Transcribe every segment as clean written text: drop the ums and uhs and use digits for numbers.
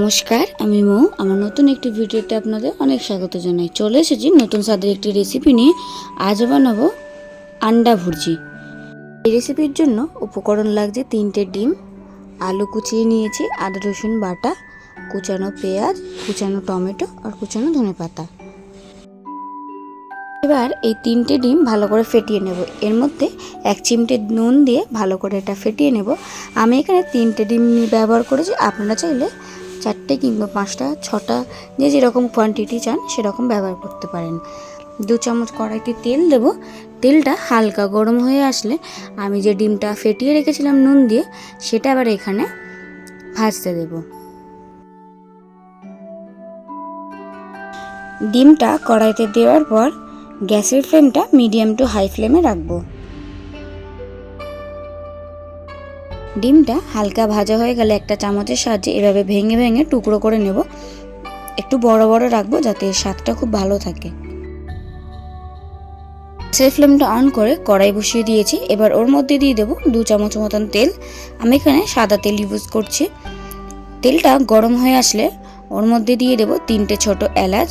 নমস্কার, আমি মৌ। আমার নতুন একটি ভিডিওতে আপনাদের অনেক স্বাগত জানাই। চলে এসেছি নতুন স্বাদের একটি রেসিপি নিয়ে। আজ বানাবো আন্ডা ভুর্জি। এই রেসিপির জন্য উপকরণ লাগছে 3টে ডিম, আলু কুচিয়ে নিয়েছি, আদা রসুন বাটা, কুচানো পেঁয়াজ, কুচানো টমেটো আর কুচানো ধনেপাতা। এবার এই 3টে ডিম ভালো করে ফেটিয়ে নেব। এর মধ্যে 1 চিমটে নুন দিয়ে ভালো করে এটা ফেটিয়ে নেব। আমি এখানে 3টে ডিম ব্যবহার করেছি, আপনারা চাইলে 4টে কিংবা 5টা 6টা যে যেরকম কোয়ান্টিটি চান সেরকম ব্যবহার করতে পারেন। 2 চামচ কড়াইতে তেল দেব। তেলটা হালকা গরম হয়ে আসলে আমি যে ডিমটা ফেটিয়ে রেখেছিলাম নুন দিয়ে সেটা আবার এখানে ভাজতে দেব। ডিমটা কড়াইতে দেওয়ার পর গ্যাসের ফ্লেমটা মিডিয়াম টু হাই ফ্লেমে রাখবো। ডিমটা হালকা ভাজা হয়ে গেলে একটা চামচের সাহায্যে এভাবে ভেঙে ভেঙে টুকরো করে নেব। একটু বড় বড় রাখবো যাতে স্বাদটা খুব ভালো থাকে। গ্যাসের ফ্লেমটা অন করে কড়াই বসিয়ে দিয়েছি। এবার ওর মধ্যে দিয়ে দেবো 2 চামচ মতন তেল। আমি এখানে সাদা তেল ইউজ করছি। তেলটা গরম হয়ে আসলে ওর মধ্যে দিয়ে দেবো 3টে ছোট এলাচ,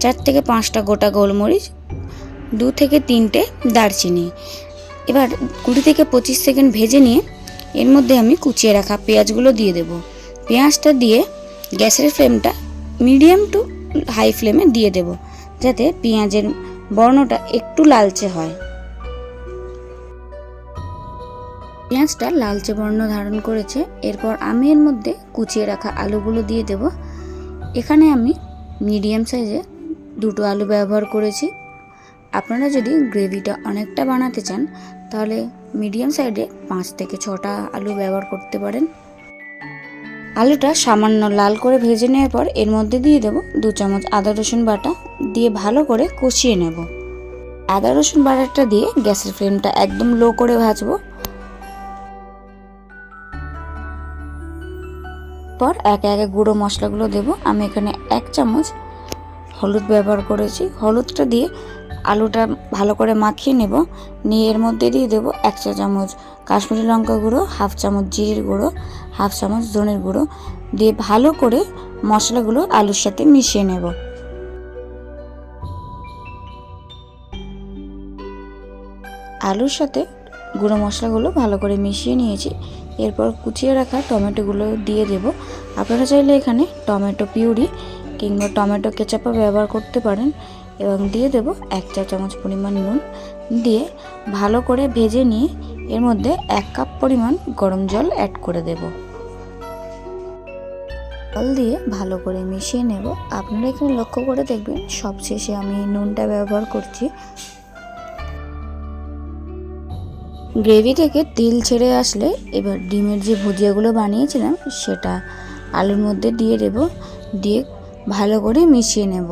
4 থেকে 5টা গোটা গোলমরিচ, 2 থেকে 3টে দারচিনি। এবার 20 থেকে 25 সেকেন্ড ভেজে নিয়ে এর মধ্যে আমি কুচিয়ে রাখা পেঁয়াজগুলো দিয়ে দেব। পেঁয়াজটা দিয়ে গ্যাসের ফ্লেমটা মিডিয়াম টু হাই ফ্লেমে দিয়ে দেব যাতে পেঁয়াজের বর্ণটা একটু লালচে হয়। পেঁয়াজটা লালচে বর্ণ ধারণ করেছে। এরপর আমি এর মধ্যে কুচিয়ে রাখা আলুগুলো দিয়ে দেব। এখানে আমি মিডিয়াম সাইজে 2টো আলু ব্যবহার করেছি। আপনারা যদি গ্রেভিটা অনেকটা বানাতে চান তাহলে মিডিয়াম সাইডে 5 থেকে 6টা আলু ব্যবহার করতে পারেন। আলুটা সামান্য লাল করে ভেজে নেওয়ার পর এর মধ্যে দিয়ে দেব 2 চামচ আদা রসুন বাটা, দিয়ে ভালো করে কষিয়ে নেব। আদা রসুন বাটাটা দিয়ে গ্যাসের ফ্লেমটা একদম লো করে ভাজবো। পর একে একে গুঁড়ো মশলাগুলো দেব। আমি এখানে 1 চামচ হলুদ ব্যবহার করেছি। হলুদটা দিয়ে আলুটা ভালো করে মাখিয়ে নেব। নিয়ে এর মধ্যে দিয়ে দেবো 1 চা চামচ কাশ্মীরি লঙ্কা গুঁড়ো, 1/2 চামচ জিরের গুঁড়ো, 1/2 চামচ ধনের গুঁড়ো দিয়ে ভালো করে মশলাগুলো আলুর সাথে মিশিয়ে নেব। আলুর সাথে গুঁড়ো মশলাগুলো ভালো করে মিশিয়ে নিয়েছি। এরপর কুচিয়ে রাখা টমেটোগুলো দিয়ে দেব। আপনারা চাইলে এখানে টমেটো পিউরি কিংবা টমেটো কেচাপও ব্যবহার করতে পারেন। এবং দিয়ে দেব 1 চা চামচ পরিমাণ নুন, দিয়ে ভালো করে ভেজে নিয়ে এর মধ্যে 1 কাপ পরিমাণ গরম জল অ্যাড করে দেব। জল দিয়ে ভালো করে মিশিয়ে নেব। আপনারা এখানে লক্ষ্য করে দেখবেন সবশেষে আমি নুনটা ব্যবহার করছি। গ্রেভি থেকে তেল ছেড়ে আসলে এবার ডিমের যে ভুজিয়াগুলো বানিয়েছিলাম সেটা আলুর মধ্যে দিয়ে দেব, দিয়ে ভালো করে মিশিয়ে নেব।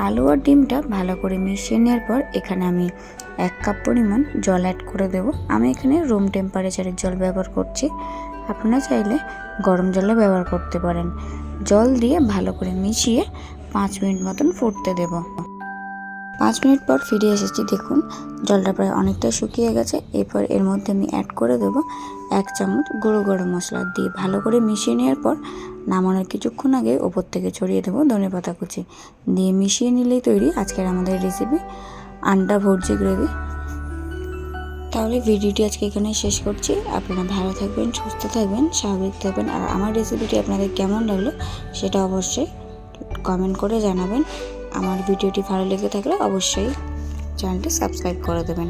আলু আর ডিমটা ভালো করে মিশিয়ে নেওয়ার পর এখানে আমি 1 কাপ পরিমাণ জল অ্যাড করে দেব। আমি এখানে রুম টেম্পারেচারের জল ব্যবহার করছি, আপনারা চাইলে গরম জলও ব্যবহার করতে পারেন। জল দিয়ে ভালো করে মিশিয়ে 5 মিনিট মতন ফুটতে দেব। 5 মিনিট পর ফিরে এসেছি। দেখুন জলটা প্রায় অনেকটা শুকিয়ে গেছে। এরপর এর মধ্যে আমি অ্যাড করে দেব 1 চামচ গুঁড়ো গরম মশলা, দিয়ে ভালো করে মিশিয়ে নেওয়ার পর নামানোর কিছুক্ষণ আগে ওপর থেকে ছড়িয়ে দেবো ধনেপাতা কুচি, দিয়ে মিশিয়ে নিলেই তৈরি আজকের আমাদের রেসিপি আন্ডা ভুর্জি গ্রেভি। তাহলে ভিডিওটি আজকে এখানে শেষ করছি। আপনারা ভালো থাকবেন, সুস্থ থাকবেন, স্বাভাবিক থাকবেন। আর আমার রেসিপিটি আপনাদের কেমন লাগলো সেটা অবশ্যই কমেন্ট করে জানাবেন। আমার ভিডিওটি ভালো লেগে থাকলে অবশ্যই চ্যানেলটি সাবস্ক্রাইব করে দেবেন।